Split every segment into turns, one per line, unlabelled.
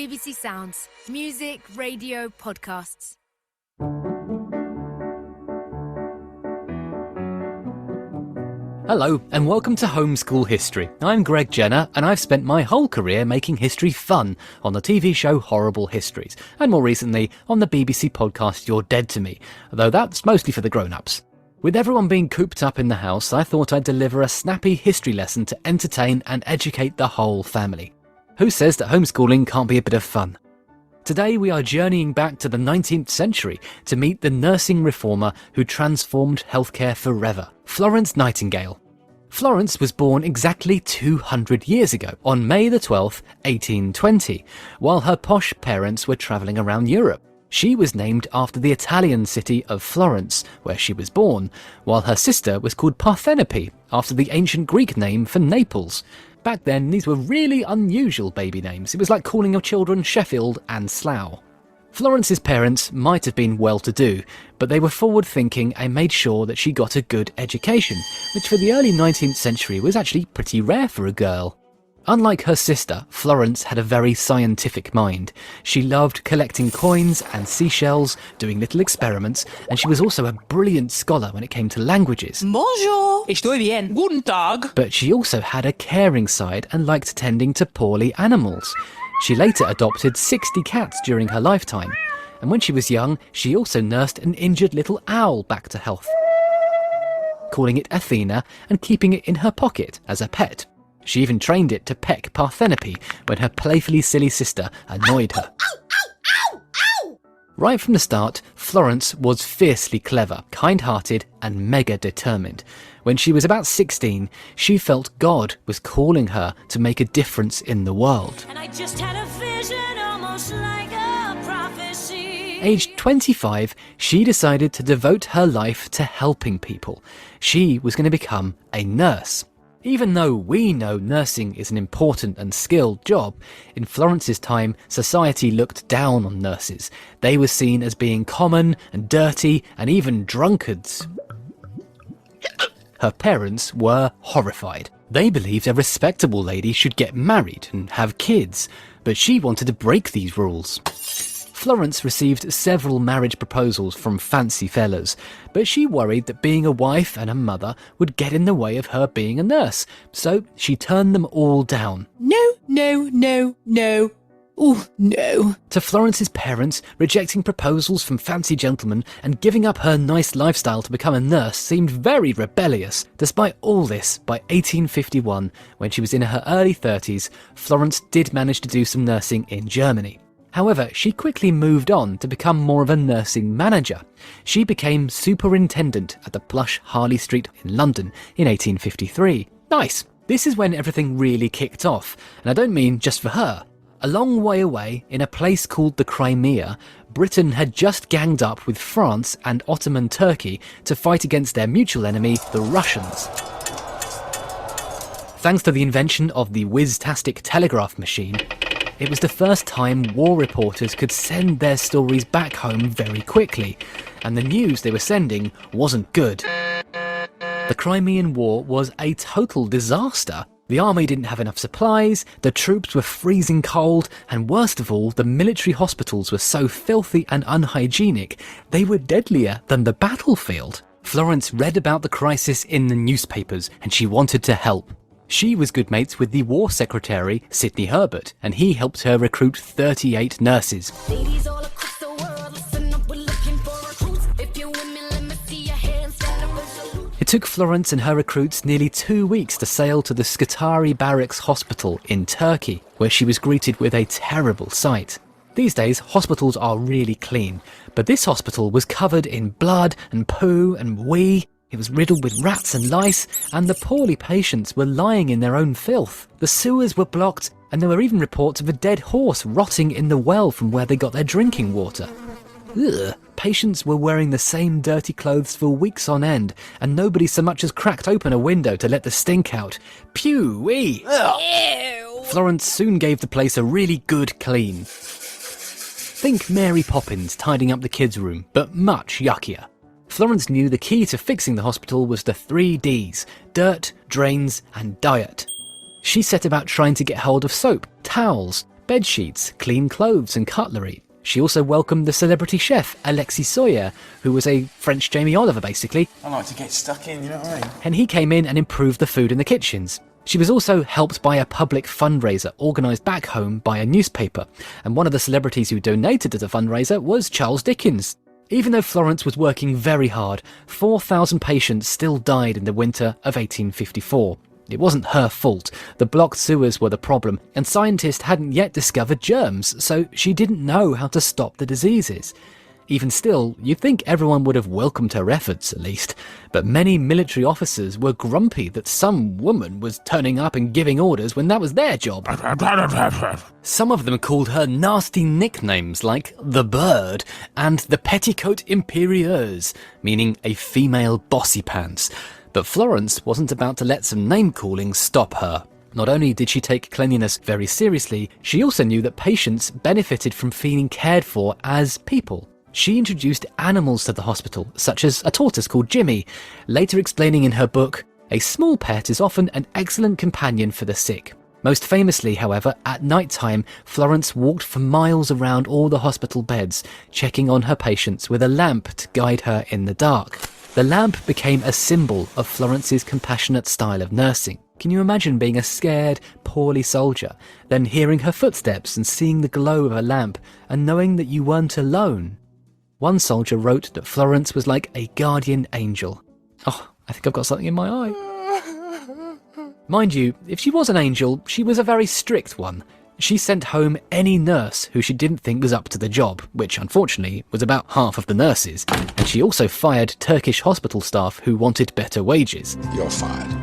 BBC Sounds. Music, radio, podcasts.
Hello and welcome to Homeschool History. I'm Greg Jenner and I've spent my whole career making history fun on the TV show Horrible Histories and more recently on the BBC podcast You're Dead to Me, though that's mostly for the grown-ups. With everyone being cooped up in the house, I thought I'd deliver a snappy history lesson to entertain and educate the whole family. Who says that homeschooling can't be a bit of fun? Today we are journeying back to the 19th century to meet the nursing reformer who transformed healthcare forever, Florence Nightingale. Florence was born exactly 200 years ago, on May the 12th, 1820, while her posh parents were travelling around Europe. She was named after the Italian city of Florence, where she was born, while her sister was called Parthenope, after the ancient Greek name for Naples. Back then, these were really unusual baby names. It was like calling your children Sheffield and Slough. Florence's parents might have been well-to-do, but they were forward-thinking and made sure that she got a good education, which for the early 19th century was actually pretty rare for a girl. Unlike her sister, Florence had a very scientific mind. She loved collecting coins and seashells, doing little experiments, and she was also a brilliant scholar when it came to languages.
Bonjour, estoy bien. Guten Tag.
But she also had a caring side and liked tending to poorly animals. She later adopted 60 cats during her lifetime, and when she was young, she also nursed an injured little owl back to health, calling it Athena and keeping it in her pocket as a pet. She even trained it to peck Parthenope when her playfully silly sister annoyed her. Right from the start, Florence was fiercely clever, kind-hearted and mega determined. When she was about 16, she felt God was calling her to make a difference in the world.
And I just had a vision, almost like a prophecy.
Aged 25, she decided to devote her life to helping people. She was going to become a nurse. Even though we know nursing is an important and skilled job, in Florence's time, society looked down on nurses. They were seen as being common and dirty and even drunkards. Her parents were horrified. They believed a respectable lady should get married and have kids, but she wanted to break these rules. Florence received several marriage proposals from fancy fellas, but she worried that being a wife and a mother would get in the way of her being a nurse, so she turned them all down.
No. Oh, no.
To Florence's parents, rejecting proposals from fancy gentlemen and giving up her nice lifestyle to become a nurse seemed very rebellious. Despite all this, by 1851, when she was in her early 30s, Florence did manage to do some nursing in Germany. However, she quickly moved on to become more of a nursing manager. She became superintendent at the plush Harley Street in London in 1853. Nice! This is when everything really kicked off, and I don't mean just for her. A long way away, in a place called the Crimea, Britain had just ganged up with France and Ottoman Turkey to fight against their mutual enemy, the Russians. Thanks to the invention of the whiz-tastic telegraph machine, it was the first time war reporters could send their stories back home very quickly, and the news they were sending wasn't good. The Crimean War was a total disaster. The army didn't have enough supplies, the troops were freezing cold, and worst of all, the military hospitals were so filthy and unhygienic, they were deadlier than the battlefield. Florence read about the crisis in the newspapers, and she wanted to help. She was good mates with the War Secretary, Sidney Herbert, and he helped her recruit 38 nurses.
Ladies all across the world, listen up, we're looking for recruits. If you're women, let me see your hands, stand up and salute.
It took Florence and her recruits nearly 2 weeks to sail to the Scutari Barracks Hospital in Turkey, where she was greeted with a terrible sight. These days, hospitals are really clean, but this hospital was covered in blood and poo and wee. It was riddled with rats and lice, and the poorly patients were lying in their own filth. The sewers were blocked, and there were even reports of a dead horse rotting in the well from where they got their drinking water. Ugh. Patients were wearing the same dirty clothes for weeks on end, and nobody so much as cracked open a window to let the stink out. Pew-wee! Florence soon gave the place a really good clean. Think Mary Poppins tidying up the kids' room, but much yuckier. Florence knew the key to fixing the hospital was the 3 Ds: dirt, drains and diet. She set about trying to get hold of soap, towels, bed sheets, clean clothes and cutlery. She also welcomed the celebrity chef, Alexis Soyer, who was a French Jamie Oliver, basically.
I like to get stuck in, you know what I mean?
And he came in and improved the food in the kitchens. She was also helped by a public fundraiser organised back home by a newspaper. And one of the celebrities who donated to the fundraiser was Charles Dickens. Even though Florence was working very hard, 4,000 patients still died in the winter of 1854. It wasn't her fault. The blocked sewers were the problem, and scientists hadn't yet discovered germs, so she didn't know how to stop the diseases. Even still, you'd think everyone would have welcomed her efforts, at least. But many military officers were grumpy that some woman was turning up and giving orders when that was their job. Some of them called her nasty nicknames like the Bird and the Petticoat Imperieuse, meaning a female bossy pants. But Florence wasn't about to let some name-calling stop her. Not only did she take cleanliness very seriously, she also knew that patients benefited from feeling cared for as people. She introduced animals to the hospital, such as a tortoise called Jimmy, later explaining in her book, "A small pet is often an excellent companion for the sick." Most famously, however, at night time, Florence walked for miles around all the hospital beds, checking on her patients with a lamp to guide her in the dark. The lamp became a symbol of Florence's compassionate style of nursing. Can you imagine being a scared, poorly soldier, then hearing her footsteps and seeing the glow of a lamp and knowing that you weren't alone? One soldier wrote that Florence was like a guardian angel. Oh, I think I've got something in my eye. Mind you, if she was an angel, she was a very strict one. She sent home any nurse who she didn't think was up to the job, which unfortunately was about half of the nurses. And she also fired Turkish hospital staff who wanted better wages.
You're fired.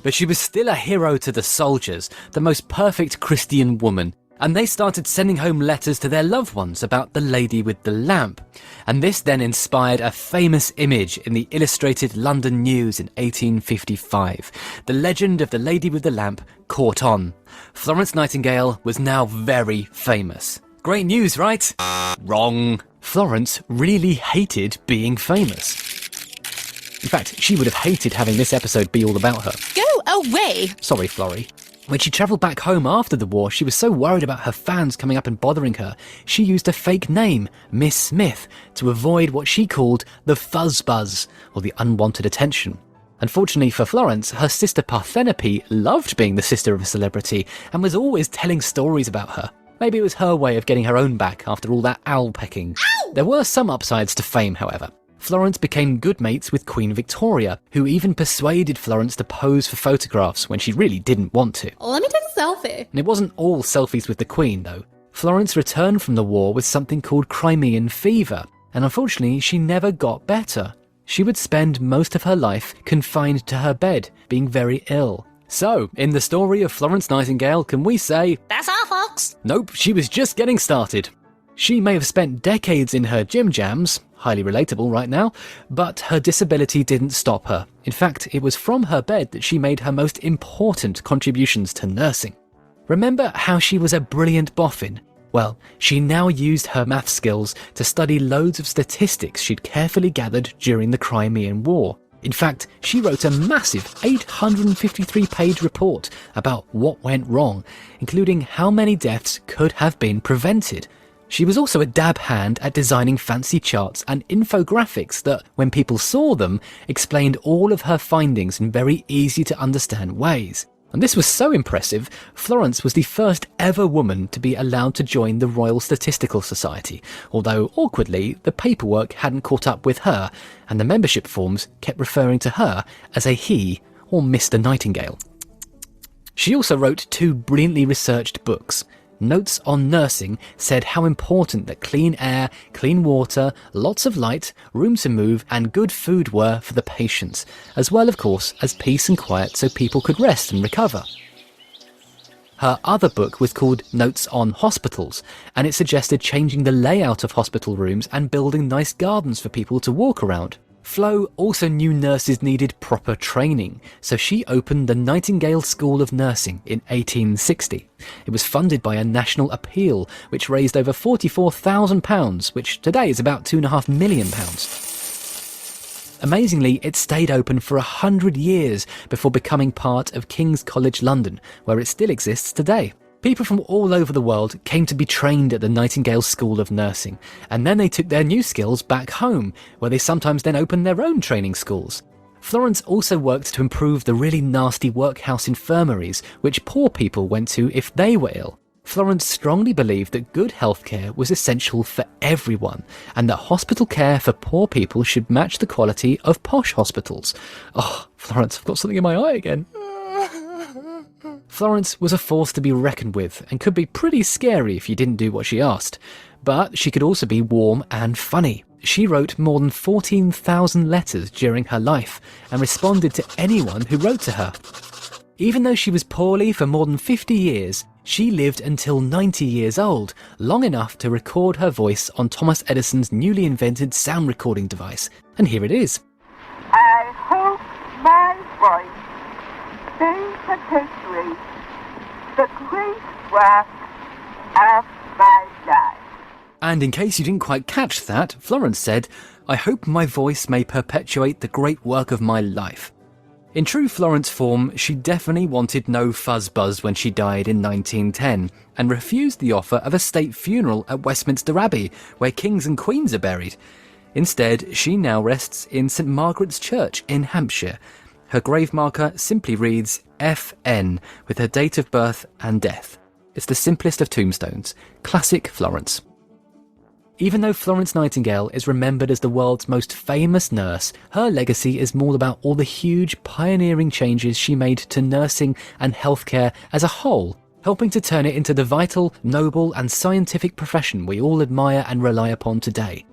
But she was still a hero to the soldiers, the most perfect Christian woman. And they started sending home letters to their loved ones about the lady with the lamp. And this then inspired a famous image in the Illustrated London News in 1855. The legend of the lady with the lamp caught on. Florence Nightingale was now very famous. Great news, right? Wrong. Florence really hated being famous. In fact, she would have hated having this episode be all about her.
Go away!
Sorry, Florrie. When she travelled back home after the war, she was so worried about her fans coming up and bothering her, she used a fake name, Miss Smith, to avoid what she called the fuzz buzz, or the unwanted attention. Unfortunately for Florence, her sister Parthenope loved being the sister of a celebrity and was always telling stories about her. Maybe it was her way of getting her own back after all that owl pecking. Ow! There were some upsides to fame, however. Florence became good mates with Queen Victoria, who even persuaded Florence to pose for photographs when she really didn't want to.
Let me take a selfie.
And it wasn't all selfies with the Queen, though. Florence returned from the war with something called Crimean fever, and unfortunately she never got better. She would spend most of her life confined to her bed, being very ill. So, in the story of Florence Nightingale, can we say,
That's all, folks.
nope, she was just getting started. She may have spent decades in her gym jams, highly relatable right now, but her disability didn't stop her. In fact, it was from her bed that she made her most important contributions to nursing. Remember how she was a brilliant boffin? Well, she now used her math skills to study loads of statistics she'd carefully gathered during the Crimean War. In fact, she wrote a massive 853-page report about what went wrong, including how many deaths could have been prevented. She was also a dab hand at designing fancy charts and infographics that, when people saw them, explained all of her findings in very easy to understand ways. And this was so impressive, Florence was the first ever woman to be allowed to join the Royal Statistical Society, although awkwardly the paperwork hadn't caught up with her, and the membership forms kept referring to her as a he or Mr. Nightingale. She also wrote 2 brilliantly researched books. Notes on Nursing said how important that clean air, clean water, lots of light, room to move and good food were for the patients, as well of course as peace and quiet so people could rest and recover. Her other book was called Notes on Hospitals, and it suggested changing the layout of hospital rooms and building nice gardens for people to walk around. Flo also knew nurses needed proper training, so she opened the Nightingale School of Nursing in 1860. It was funded by a national appeal, which raised over £44,000, which today is about £2.5 million. Amazingly, it stayed open for 100 years before becoming part of King's College London, where it still exists today. People from all over the world came to be trained at the Nightingale School of Nursing, and then they took their new skills back home, where they sometimes then opened their own training schools. Florence also worked to improve the really nasty workhouse infirmaries which poor people went to if they were ill. Florence strongly believed that good healthcare was essential for everyone, and that hospital care for poor people should match the quality of posh hospitals. Oh, Florence, I've got something in my eye again. Florence was a force to be reckoned with, and could be pretty scary if you didn't do what she asked. But she could also be warm and funny. She wrote more than 14,000 letters during her life, and responded to anyone who wrote to her. Even though she was poorly for more than 50 years, she lived until 90 years old, long enough to record her voice on Thomas Edison's newly invented sound recording device. And here it is.
I hope my voice sings perpetually the great work of my life.
And in case you didn't quite catch that, Florence said, I hope my voice may perpetuate the great work of my life. In true Florence form, she definitely wanted no fuzz-buzz when she died in 1910, and refused the offer of a state funeral at Westminster Abbey, where kings and queens are buried. Instead, she now rests in St Margaret's Church in Hampshire. Her grave marker simply reads FN, with her date of birth and death. It's the simplest of tombstones. Classic Florence. Even though Florence Nightingale is remembered as the world's most famous nurse, her legacy is more about all the huge pioneering changes she made to nursing and healthcare as a whole, helping to turn it into the vital, noble and scientific profession we all admire and rely upon today.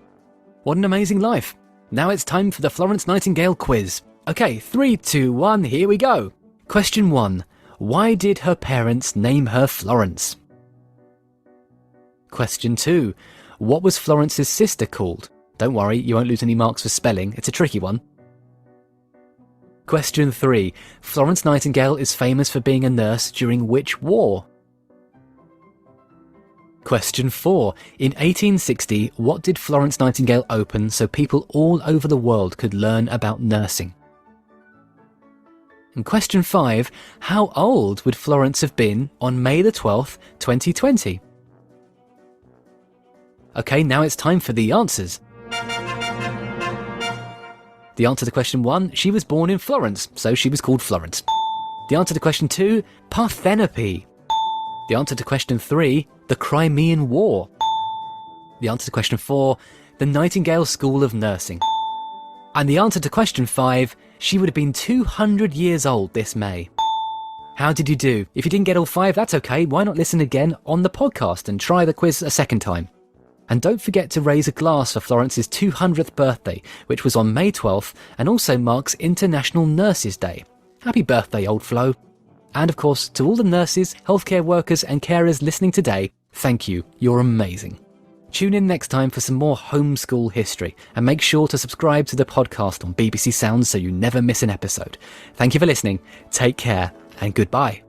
What an amazing life. Now it's time for the Florence Nightingale quiz. Okay, 3, 2, 1, here we go. Question 1. Why did her parents name her Florence? Question 2. What was Florence's sister called? Don't worry, you won't lose any marks for spelling, it's a tricky one. Question 3. Florence Nightingale is famous for being a nurse during which war? Question 4. In 1860, what did Florence Nightingale open so people all over the world could learn about nursing? And question 5. How old would Florence have been on May the 12th, 2020? Okay, now it's time for the answers. The answer to question 1, she was born in Florence, so she was called Florence. The answer to question 2, Parthenope. The answer to question 3, the Crimean War. The answer to question 4, the Nightingale School of Nursing. And the answer to question 5, she would have been 200 years old this May. How did you do? If you didn't get all 5, that's okay. Why not listen again on the podcast and try the quiz a second time? And don't forget to raise a glass for Florence's 200th birthday, which was on May 12th and also marks International Nurses Day. Happy birthday, old Flo. And of course, to all the nurses, healthcare workers and carers listening today, thank you, you're amazing. Tune in next time for some more homeschool history, and make sure to subscribe to the podcast on BBC Sounds so you never miss an episode. Thank you for listening, take care, and goodbye.